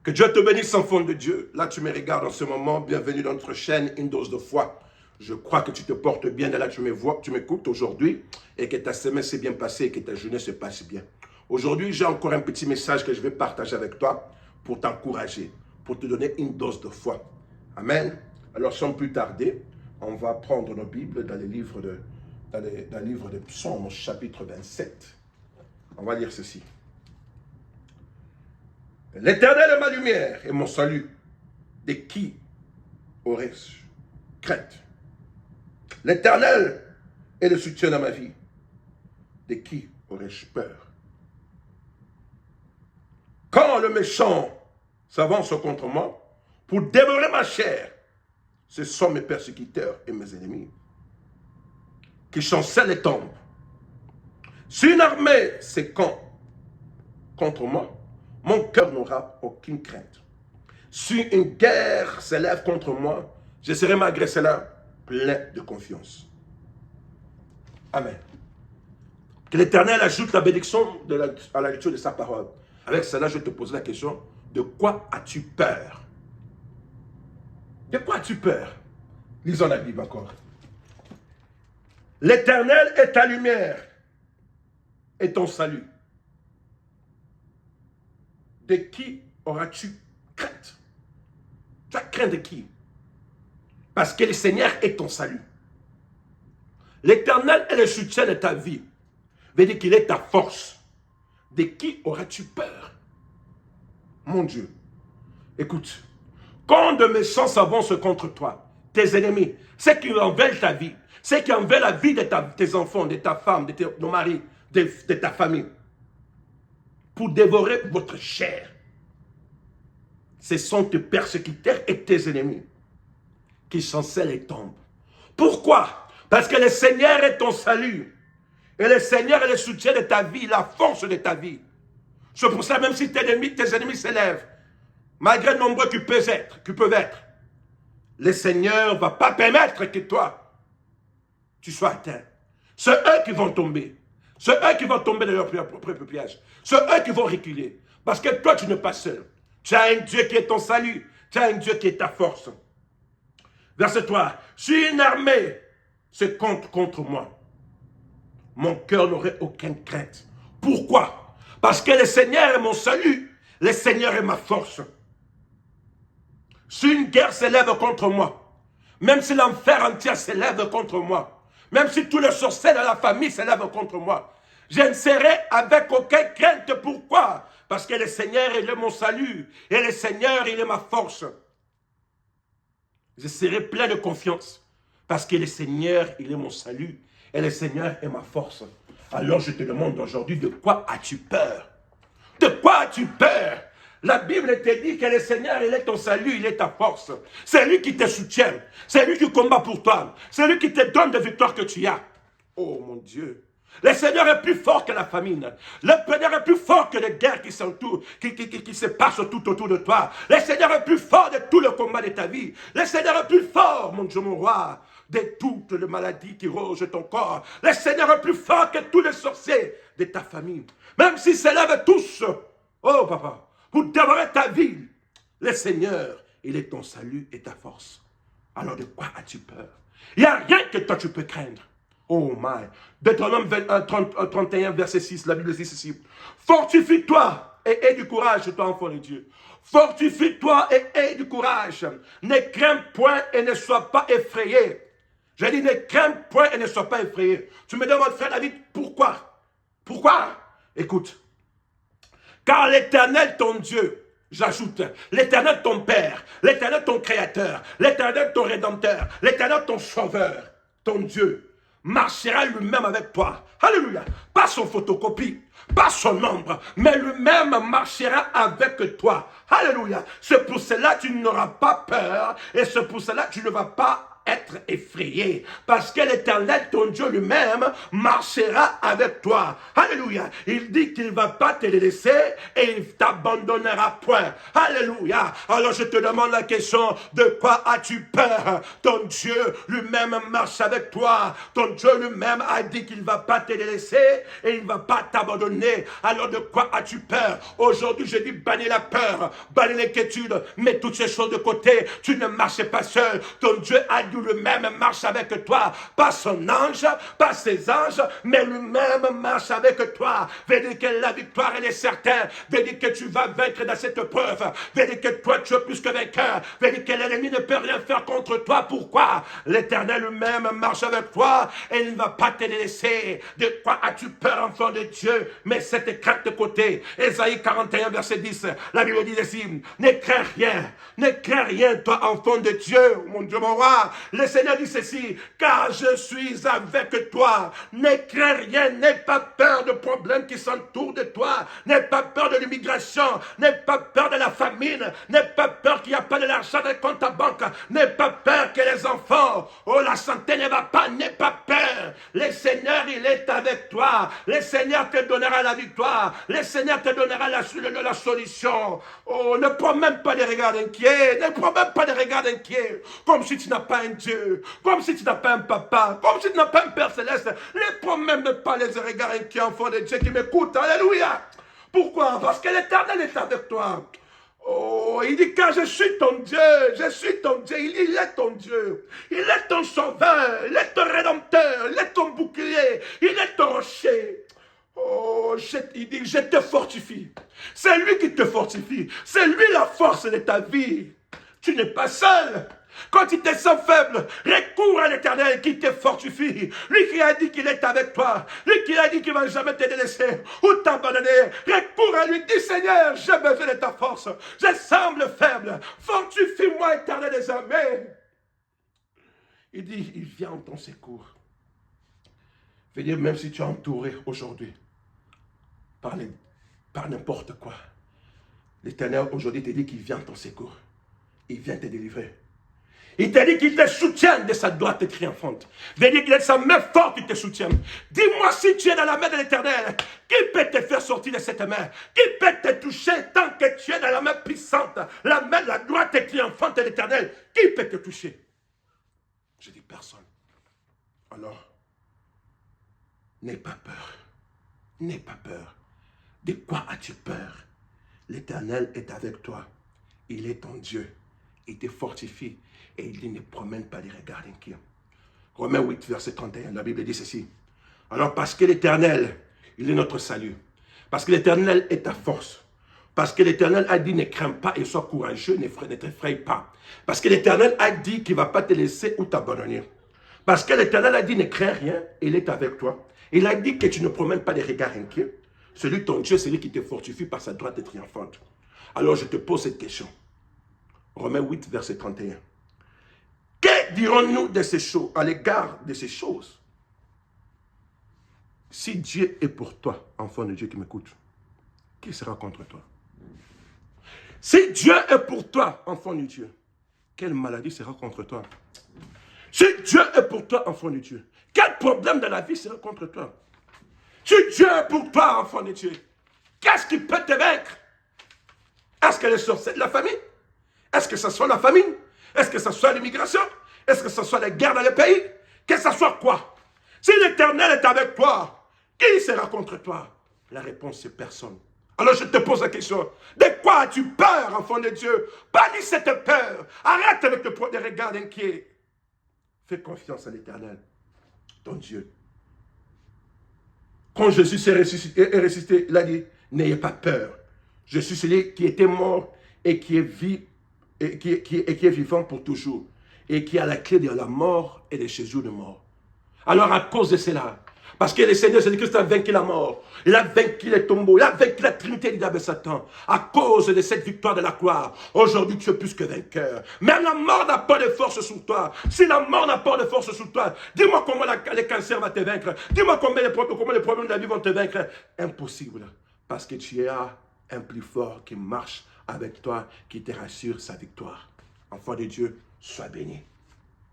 Que Dieu te bénisse, enfant de Dieu. Là, tu me regardes en ce moment. Bienvenue dans notre chaîne Une dose de foi. Je crois que tu te portes bien. Là, tu me vois, tu m'écoutes aujourd'hui et que ta semaine s'est bien passée et que ta journée se passe bien. Aujourd'hui, j'ai encore un petit message que je vais partager avec toi pour t'encourager, pour te donner une dose de foi. Amen. Alors, sans plus tarder, on va prendre nos Bibles dans le livre de Psaumes, chapitre 27. On va lire ceci. L'Éternel est ma lumière et mon salut. De qui aurais-je crainte? L'Éternel est le soutien de ma vie. De qui aurais-je peur? Quand le méchant s'avance contre moi pour dévorer ma chair, ce sont mes persécuteurs et mes ennemis qui chancellent et tombent. Si une armée s'écampe contre moi, mon cœur n'aura aucune crainte. Si une guerre s'élève contre moi, je serai malgré cela plein de confiance. Amen. Que l'Éternel ajoute la bénédiction à la lecture de sa parole. Avec cela, je te pose la question, de quoi as-tu peur? De quoi as-tu peur? Lisons la Bible encore. L'Éternel est ta lumière et ton salut. De qui auras-tu crainte? Tu as craint de qui? Parce que le Seigneur est ton salut. L'Éternel est le soutien de ta vie. Veut dire qu'il est ta force. De qui auras-tu peur? Mon Dieu, écoute, quand de méchants s'avancent contre toi, tes ennemis, ceux qui en veulent ta vie, ceux qui en veulent la vie de tes enfants, de ta femme, de ton mari, de ta famille, pour dévorer votre chair, ce sont tes persécuteurs et tes ennemis qui chancellent et tombent. Pourquoi? Parce que le Seigneur est ton salut. Et le Seigneur est le soutien de ta vie, la force de ta vie. C'est pour ça, même si tes ennemis s'élèvent, malgré nombreux qu'ils peuvent être, le Seigneur ne va pas permettre que toi, tu sois atteint. C'est eux qui vont tomber. C'est eux qui vont tomber dans leur propre piège. C'est eux qui vont reculer. Parce que toi, tu n'es pas seul. Tu as un Dieu qui est ton salut. Tu as un Dieu qui est ta force. Verset 3. Si une armée se compte contre moi, mon cœur n'aurait aucune crainte. Pourquoi? Parce que le Seigneur est mon salut. Le Seigneur est ma force. Si une guerre s'élève contre moi, même si l'enfer entier s'élève contre moi, même si tous les sorciers de la famille s'élèvent contre moi, je ne serai avec aucune crainte. Pourquoi? Parce que le Seigneur, il est mon salut. Et le Seigneur, il est ma force. Je serai plein de confiance. Parce que le Seigneur, il est mon salut. Et le Seigneur est ma force. Alors je te demande aujourd'hui, de quoi as-tu peur? De quoi as-tu peur? La Bible te dit que le Seigneur, il est ton salut, il est ta force. C'est lui qui te soutient. C'est lui qui combat pour toi. C'est lui qui te donne des victoires que tu as. Oh mon Dieu. Le Seigneur est plus fort que la famine. Le Seigneur est plus fort que les guerres qui se passent tout autour de toi. Le Seigneur est plus fort de tout le combat de ta vie. Le Seigneur est plus fort, mon Dieu, mon roi, de toutes les maladies qui rongent ton corps. Le Seigneur est plus fort que tous les sorciers de ta famille. Même s'ils s'élèvent tous, oh papa, pour dévorer ta vie, le Seigneur, il est ton salut et ta force. Alors de quoi as-tu peur? Il n'y a rien que toi tu peux craindre. Oh my. Deutéronome 31, verset 6, la Bible dit ceci. Fortifie-toi et aie du courage, toi enfant de Dieu. Fortifie-toi et aie du courage. Ne crains point et ne sois pas effrayé. J'ai dit ne crains point et ne sois pas effrayé. Tu me demandes, frère David, pourquoi? Pourquoi? Écoute. Car l'Éternel, ton Dieu, j'ajoute, l'Éternel, ton Père, l'Éternel, ton Créateur, l'Éternel, ton Rédempteur, l'Éternel, ton Sauveur, ton Dieu, marchera lui-même avec toi. Alléluia. Pas son photocopie, pas son ombre, mais lui-même marchera avec toi. Alléluia. C'est pour cela que tu n'auras pas peur et c'est pour cela que tu ne vas pas être effrayé. Parce que l'Éternel, ton Dieu lui-même, marchera avec toi. Alléluia. Il dit qu'il ne va pas te laisser et il ne t'abandonnera point. Alléluia. Alors je te demande la question, de quoi as-tu peur? Ton Dieu lui-même marche avec toi. Ton Dieu lui-même a dit qu'il ne va pas te laisser et il ne va pas t'abandonner. Alors de quoi as-tu peur? Aujourd'hui, je dis bannis la peur, bannis l'inquiétude, mets toutes ces choses de côté. Tu ne marches pas seul. Ton Dieu a dit lui-même marche avec toi. Pas son ange, pas ses anges, mais lui-même marche avec toi. Veut dire que la victoire, elle est certaine. Veut dire que tu vas vaincre dans cette preuve. Veut dire que toi, tu es plus que vainqueur. Veut dire que l'ennemi ne peut rien faire contre toi. Pourquoi? L'Éternel lui-même marche avec toi et il ne va pas te laisser. De quoi as-tu peur, enfant de Dieu? Mets cette crainte de côté. Ésaïe 41, verset 10. La Bible dit ici, ne crains rien. Ne crains rien, toi, enfant de Dieu. Mon Dieu, mon roi. Le Seigneur dit ceci, car je suis avec toi. Ne crains rien. N'aie pas peur de problèmes qui s'entourent de toi. N'aie pas peur de l'immigration. N'aie pas peur de la famine. N'aie pas peur qu'il n'y a pas de l'argent dans le compte à banque. N'aie pas peur que les enfants, oh, la santé ne va pas. N'aie pas peur. Le Seigneur, il est avec toi. Le Seigneur te donnera la victoire. Le Seigneur te donnera la solution. Oh, ne prends même pas des regards inquiets. Ne prends même pas des regards inquiets. Comme si tu n'as pas un Dieu. Comme si tu n'as pas un papa. Comme si tu n'as pas un Père Céleste. Ne prends même pas les regards inquiets, enfant de Dieu qui m'écoute. Alléluia. Pourquoi? Parce que l'Éternel est avec toi. Oh, il dit, car je suis ton Dieu, je suis ton Dieu, il est ton Dieu, il est ton sauveur, il est ton rédempteur, il est ton bouclier, il est ton rocher. Oh, il dit, je te fortifie. C'est lui qui te fortifie, c'est lui la force de ta vie. Tu n'es pas seul. Quand tu te sens faible, recours à l'Éternel qui te fortifie. Lui qui a dit qu'il est avec toi. Lui qui a dit qu'il ne va jamais te délaisser ou t'abandonner. Recours à lui. Dis Seigneur, j'ai besoin de ta force. Je semble faible. Fortifie-moi, Éternel des armées. Il dit, il vient en ton secours. Je veux dire, même si tu es entouré aujourd'hui par n'importe quoi, l'Éternel aujourd'hui te dit qu'il vient en ton secours. Il vient te délivrer. Il te dit qu'il te soutient de sa droite triomphante. Il veut dire qu'il est de sa main forte qui te soutient. Dis-moi si tu es dans la main de l'Éternel, qui peut te faire sortir de cette main? Qui peut te toucher tant que tu es dans la main puissante, la main de la droite triomphante de l'Éternel? Qui peut te toucher? Je dis personne. Alors, n'aie pas peur. N'aie pas peur. De quoi as-tu peur? L'Éternel est avec toi. Il est ton Dieu. Il te fortifie. Et il dit, ne promène pas les regards inquiets. Romains 8, verset 31, la Bible dit ceci. Alors, parce que l'Éternel, il est notre salut. Parce que l'Éternel est ta force. Parce que l'Éternel a dit, ne crains pas et sois courageux, ne t'effraie pas. Parce que l'Éternel a dit qu'il ne va pas te laisser ou t'abandonner. Parce que l'Éternel a dit, ne crains rien, il est avec toi. Il a dit que tu ne promènes pas des regards inquiets. Celui ton Dieu, c'est lui qui te fortifie par sa droite triomphante. Alors, je te pose cette question. Romains 8, verset 31. Que dirons-nous de ces choses, à l'égard de ces choses? Si Dieu est pour toi, enfant de Dieu qui m'écoute, qui sera contre toi? Si Dieu est pour toi, enfant de Dieu, quelle maladie sera contre toi? Si Dieu est pour toi, enfant de Dieu, quel problème de la vie sera contre toi? Si Dieu est pour toi, enfant de Dieu, qu'est-ce qui peut te vaincre? Est-ce que les sorciers de la famille? Est-ce que ce soit la famine? Est-ce que ce soit l'immigration? Est-ce que ce soit la guerre dans le pays? Que ce soit quoi? Si l'Éternel est avec toi, qui sera contre toi? La réponse c'est personne. Alors je te pose la question, de quoi as-tu peur, enfant de Dieu? Bannis cette peur. Arrête avec le des regards inquiets. Fais confiance à l'Éternel, ton Dieu. Quand Jésus est ressuscité, il a dit, n'ayez pas peur. Je suis celui qui était mort et qui est vivant pour toujours. Et qui a la clé de la mort et des séjours de mort. Alors à cause de cela, parce que le Seigneur Jésus-Christ a vaincu la mort, il a vaincu les tombeaux, il a vaincu la trinité du diable et Satan. À cause de cette victoire de la croix, aujourd'hui tu es plus que vainqueur. Même la mort n'a pas de force sur toi. Si la mort n'a pas de force sur toi, dis-moi comment le cancer va te vaincre. Dis-moi comment les problèmes de la vie vont te vaincre. Impossible. Parce que tu as un plus fort qui marche avec toi, qui te rassure sa victoire. Enfant de Dieu, sois béni.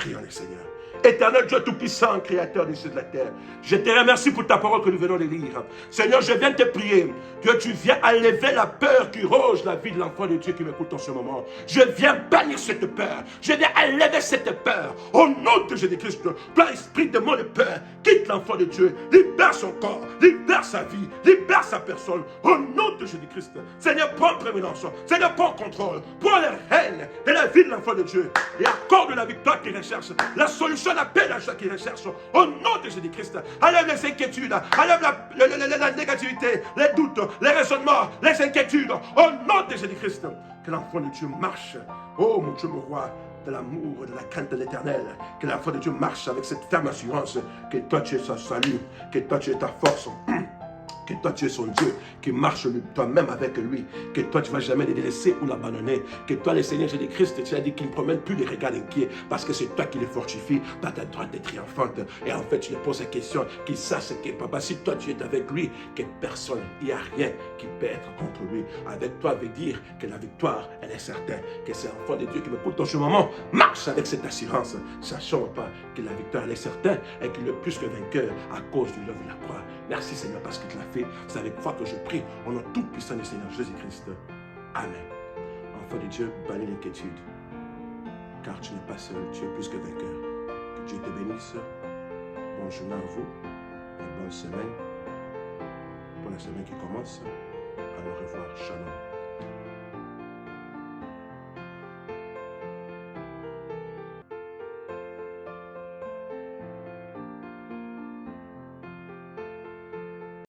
Prions les Seigneur. Éternel Dieu Tout-Puissant, Créateur des cieux de la terre, je te remercie pour ta parole que nous venons de lire. Seigneur, je viens te prier que tu viens enlever la peur qui ronge la vie de l'enfant de Dieu qui m'écoute en ce moment. Je viens bannir cette peur. Je viens enlever cette peur. Au nom de Jésus-Christ, toi, esprit de mon peur, quitte l'enfant de Dieu, libère son corps, libère sa vie, libère sa personne. Au nom de Jésus-Christ, Seigneur, prends prééminence. Seigneur, prends contrôle. Prends le règne de la vie de l'enfant de Dieu et accorde la victoire qu'il recherche, la solution, la paix à ceux qui recherchent. Au nom de Jésus-Christ, enlève les inquiétudes, enlève la négativité, les doutes, les raisonnements, les inquiétudes. Au nom de Jésus-Christ, que l'enfant de Dieu marche. Oh mon Dieu, mon roi, de l'amour, de la crainte de l'éternel. Que l'enfant de Dieu marche avec cette ferme assurance que toi tu es sa salut, que toi tu es ta force. Que toi tu es son Dieu, qui marche toi-même avec lui, que toi tu ne vas jamais le délaisser ou l'abandonner, que toi le Seigneur Jésus-Christ, tu as dit qu'il ne promène plus les regards inquiets, parce que c'est toi qui les fortifie par ta droite et triomphante. Et en fait tu lui poses la question, qu'il sache que papa, si toi tu es avec lui, que personne, il n'y a rien qui peut être contre lui. Avec toi veut dire que la victoire, elle est certaine, que c'est l'enfant de Dieu qui m'écoute en ce moment, marche avec cette assurance, sachant pas que la victoire elle est certaine et qu'il est plus que vainqueur à cause de l'œuvre de la croix. Merci Seigneur parce que tu l'as fait. C'est avec foi que je prie au nom tout puissant du Seigneur Jésus-Christ. Amen. Enfant de Dieu, bannis l'inquiétude. Car tu n'es pas seul, tu es plus que vainqueur. Que Dieu te bénisse. Bonne journée à vous et bonne semaine. Pour la semaine qui commence, à au revoir. Shalom.